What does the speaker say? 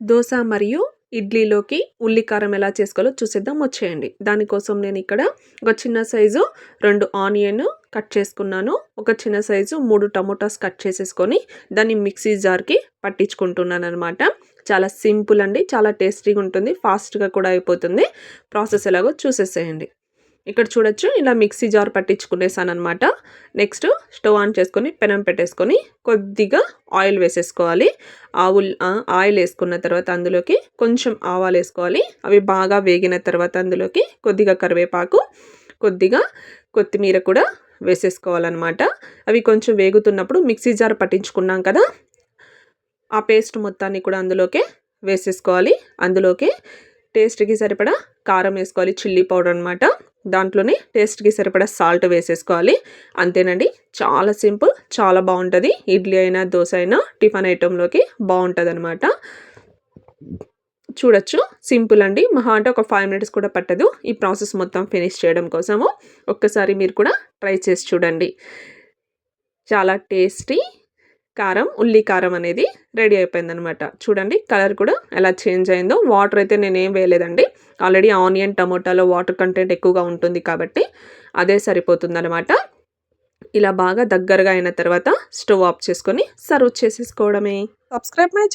దోస మరియు ఇడ్లీలోకి ఉల్లి కారం ఎలా చేసుకోవాలో చూసేద్దాం వచ్చేయండి. దానికోసం నేను ఇక్కడ ఒక చిన్న సైజు 2 ఆనియన్ కట్ చేసుకున్నాను. ఒక చిన్న సైజు 3 టమోటాస్ కట్ చేసేసుకొని దాన్ని మిక్సీ జార్‌కి పట్టించుకుంటున్నాననమాట. చాలా సింపుల్ అండి. చాలా టేస్టీగా ఉంటుంది. ఫాస్ట్‌గా కూడా అయిపోతుంది. ప్రాసెస్ ఎలాగో చూసేసేయండి. ఇక్కడ చూడొచ్చు ఇలా మిక్సీ జార్ పట్టించుకునేసాననమాట. నెక్స్ట్ స్టవ్ ఆన్ చేసుకొని పెనం పెట్టేసుకొని కొద్దిగా ఆయిల్ వేసేసుకోవాలి. ఆయిల్ వేసుకున్న తర్వాత అందులోకి కొంచెం ఆవాలు వేసుకోవాలి. అవి బాగా వేగిన తర్వాత అందులోకి కొద్దిగా కరివేపాకు, కొద్దిగా కొత్తిమీర కూడా వేసేసుకోవాలన్నమాట. అవి కొంచెం వేగుతున్నప్పుడు మిక్సీ జార్ పట్టించుకున్నాం కదా, ఆ పేస్ట్ మొత్తాన్ని కూడా అందులోకే వేసేసుకోవాలి. అందులోకి టేస్ట్‌కి సరిపడా కారం వేసుకోవాలి. చిల్లీ పౌడర్ అనమాట. దాంట్లోనే టేస్ట్‌కి సరిపడా సాల్ట్ వేసేసుకోవాలి. అంతేనండి. చాలా సింపుల్. చాలా బాగుంటుంది. ఇడ్లీ అయినా దోశ అయినా టిఫిన్ ఐటెంలోకి బాగుంటుందన్నమాట. చూడొచ్చు సింపుల్ అండి. మహా అంటే ఒక 5 మినిట్స్ కూడా పట్టదు ఈ ప్రాసెస్ మొత్తం ఫినిష్ చేయడం కోసము. ఒక్కసారి మీరు కూడా ట్రై చేసి చూడండి. చాలా టేస్టీ ఉల్లి కారం అనేది రెడీ అయిపోయిందనమాట. చూడండి కలర్ కూడా ఎలా చేంజ్ అయిందో. వాటర్ అయితే నేనేం వేయలేదండి. ఆల్రెడీ ఆనియన్, టమోటాలో వాటర్ కంటెంట్ ఎక్కువగా ఉంటుంది కాబట్టి అదే సరిపోతుందనమాట. ఇలా బాగా దగ్గరగా అయిన తర్వాత స్టవ్ ఆఫ్ చేసుకొని సర్వ్ చేసేసుకోవడమే. Subscribe my